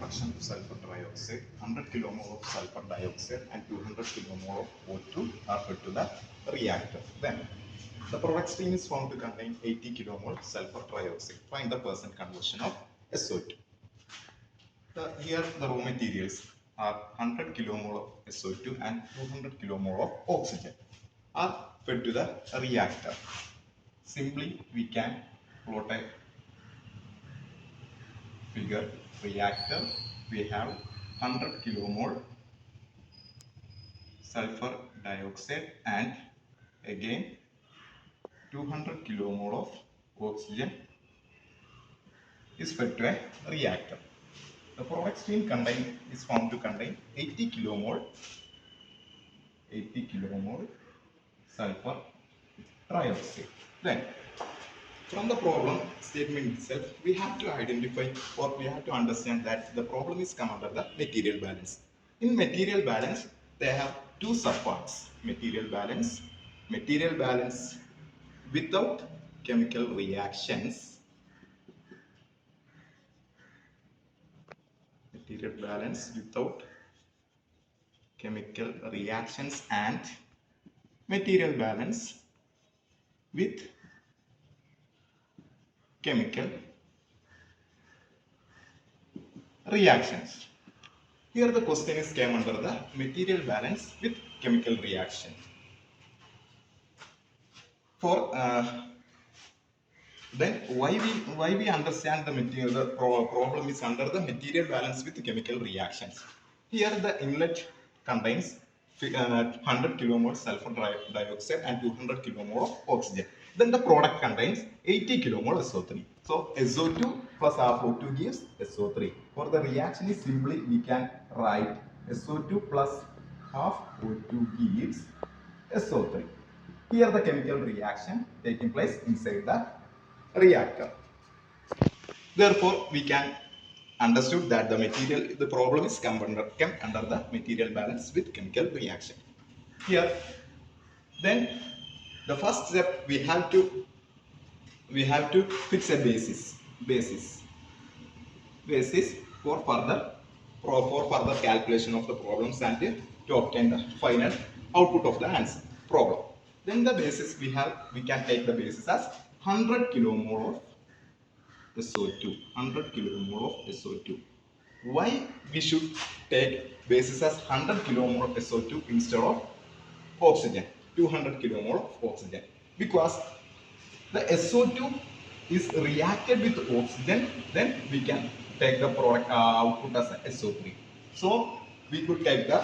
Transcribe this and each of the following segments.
production of sulfur dioxide, 100 kilomole of sulfur dioxide and 200 kilomole of O2 are put to the reactor. Then the product stream is found to contain 80 kilomole sulfur dioxide. Find the percent conversion of SO2. Here the raw materials are 100 kilomole of SO2 and 200 kilomole of oxygen are fed to the reactor. Simply we can plot a figure. Reactor, we have 100 kilomole sulfur dioxide and again 200 kilomole of oxygen is fed to a reactor. The product stream is found to contain 80 kilomole sulfur dioxide. Then from the problem statement itself, we have to identify or we have to understand that the problem is come under the material balance. In material balance, they have two subparts: material balance without chemical reactions, material balance without chemical reactions, and material balance with chemical reactions. Here the question is came under the material balance with chemical reaction. For then why we understand the material, the problem is under the material balance with chemical reactions. Here the inlet contains 100 kilomole sulfur dioxide and 200 kilomole of oxygen. Then the product contains 80 kilomole SO3. So SO2 plus half O2 gives SO3. For the reaction is simply we can write SO2 plus half O2 gives SO3. Here the chemical reaction taking place inside the reactor. Therefore, we can understood that the problem is come under the material balance with chemical reaction. Here, then the first step we have to fix a basis for further calculation of the problems and to obtain the final output of the answer problem. Then the basis we can take the basis as 100 kilomole of SO2. 100 kilomole of SO2. Why we should take basis as 100 kilomole of SO2 instead of oxygen, 200 kilomole of oxygen? Because the SO2 is reacted with oxygen, then we can take the product output as SO3. So we could take the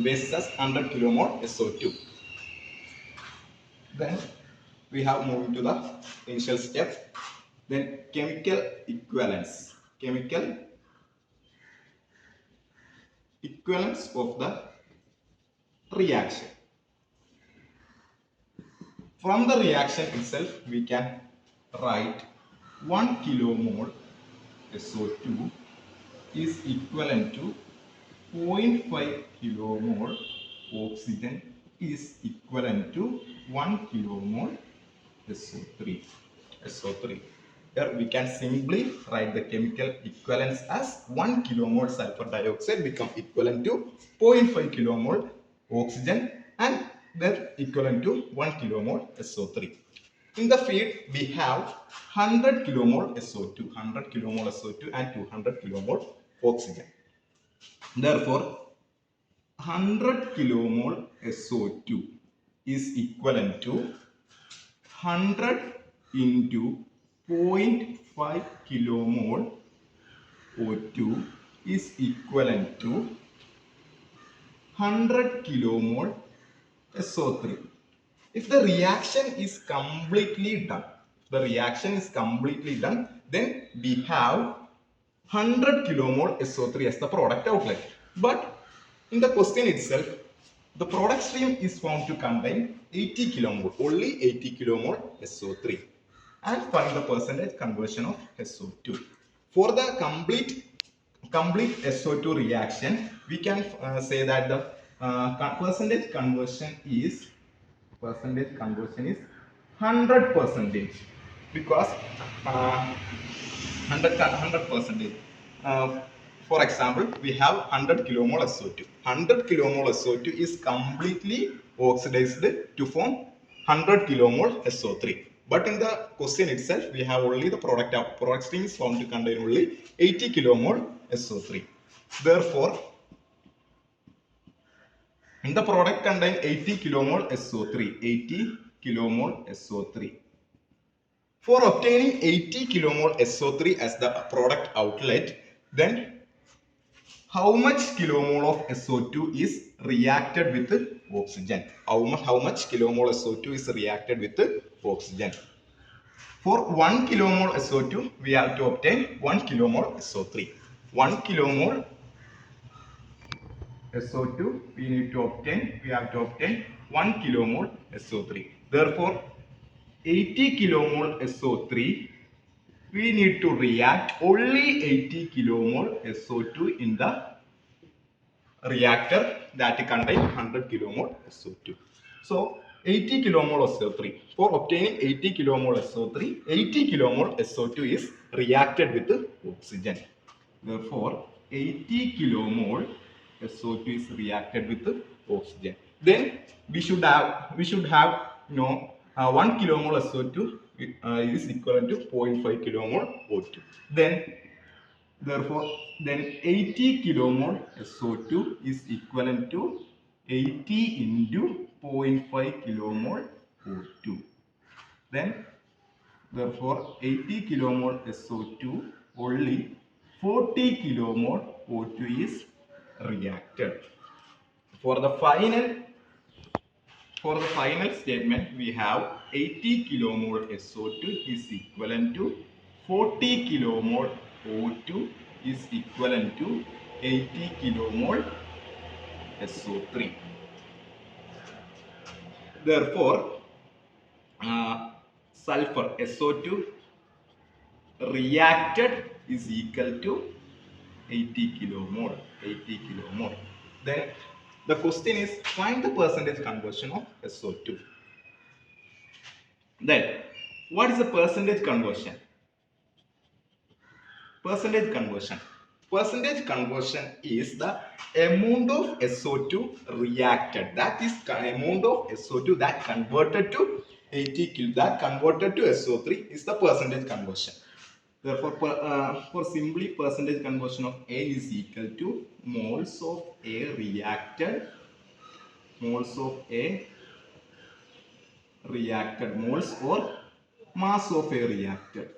basis as 100 kilomole SO2. Then we have moved to the initial steps. Then chemical equivalence of the reaction. From the reaction itself, we can write 1 kilomole SO2 is equivalent to 0.5 kilomole oxygen is equivalent to 1 kilomole SO3. Here we can simply write the chemical equivalence as 1 kilomole sulfur dioxide become equivalent to 0.5 kilomole oxygen and then equivalent to 1 kilomole SO3. In the feed we have 100 kilomole SO2 and 200 kilomole oxygen. Therefore 100 kilomole SO2 is equivalent to 100 into 0.5 kilomole O2 is equivalent to 100 kilomole SO3. If the reaction is completely done, then we have 100 kilomole SO3 as the product outlet. But in the question itself, the product stream is found to contain 80 kilomole, only 80 kilomole SO3. And find the percentage conversion of SO2. For the complete SO2 reaction, we can say that the percentage conversion is 100%, because 100%. For example, we have 100 kilomole SO2. 100 kilomole SO2 is completely oxidized to form 100 kilomole SO3. But in the question itself, we have only the product stream is found to contain only 80 kilomole SO3. Therefore, in the product contain 80 kilomole SO3. 80 kilomole SO3. For obtaining 80 kilomole SO3 as the product outlet, then how much kilomole of SO2 is reacted with oxygen? How much kilomole SO2 is reacted with oxygen? For 1 kilomole SO2, we have to obtain 1 kilomole SO3. 1 kilomole SO2, we have to obtain 1 kilomole SO3. Therefore, 80 kilomole SO3, we need to react only 80 kilomole SO2 in the reactor that contain 100 kilomole SO2. So 80 kilomole SO3. For obtaining 80 kilomole SO3, 80 kilomole SO2 is reacted with oxygen. Therefore, 80 kilomole SO2 is reacted with oxygen. Then we should have 1 kilomole SO2 is equivalent to 0.5 kilomole O2. Therefore, then 80 kilomole SO2 is equivalent to 80 into 0.5 kilomole O2. Then, therefore, 80 kilomole SO2, only 40 kilomole O2 is reacted. For the final statement, we have 80 kilomole SO2 is equivalent to 40 kilomole O2 is equivalent to 80 kilomole SO3. Therefore, sulfur SO2 reacted is equal to 80 kilomole. 80 kilomole. Then the question is, find the percentage conversion of SO2. Then, what is the percentage conversion? Percentage conversion. Percentage conversion is the amount of SO2 reacted. That is amount of SO2 that converted to 80 kil. That converted to SO3 is the percentage conversion. Therefore, for simply percentage conversion of A is equal to moles of A reacted, moles of A reacted, moles or mass of A reacted.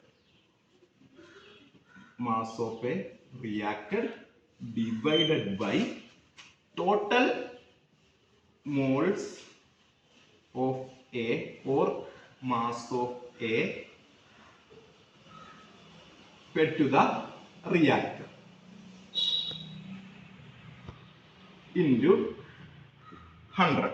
Mass of A reacted divided by total moles of A or mass of A fed to the reactor into 100.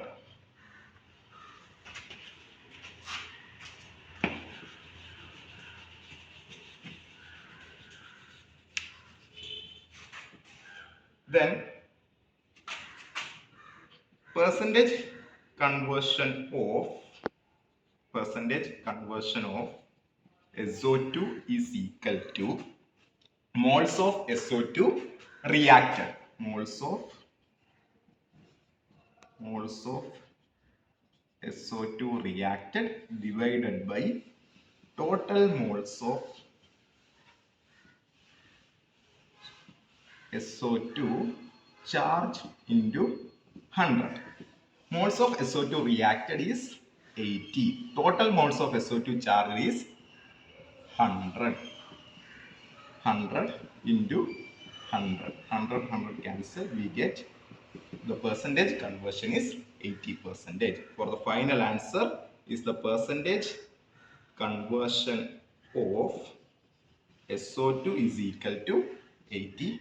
Then percentage conversion of SO2 is equal to moles of SO2 reacted. Moles of SO2 reacted divided by total moles of SO2 charge into 100. Moles of SO2 reacted is 80. Total moles of SO2 charge is 100. 100 into 100. 100 cancel. We get the percentage conversion is 80%. For the final answer is the percentage conversion of SO2 is equal to 80%.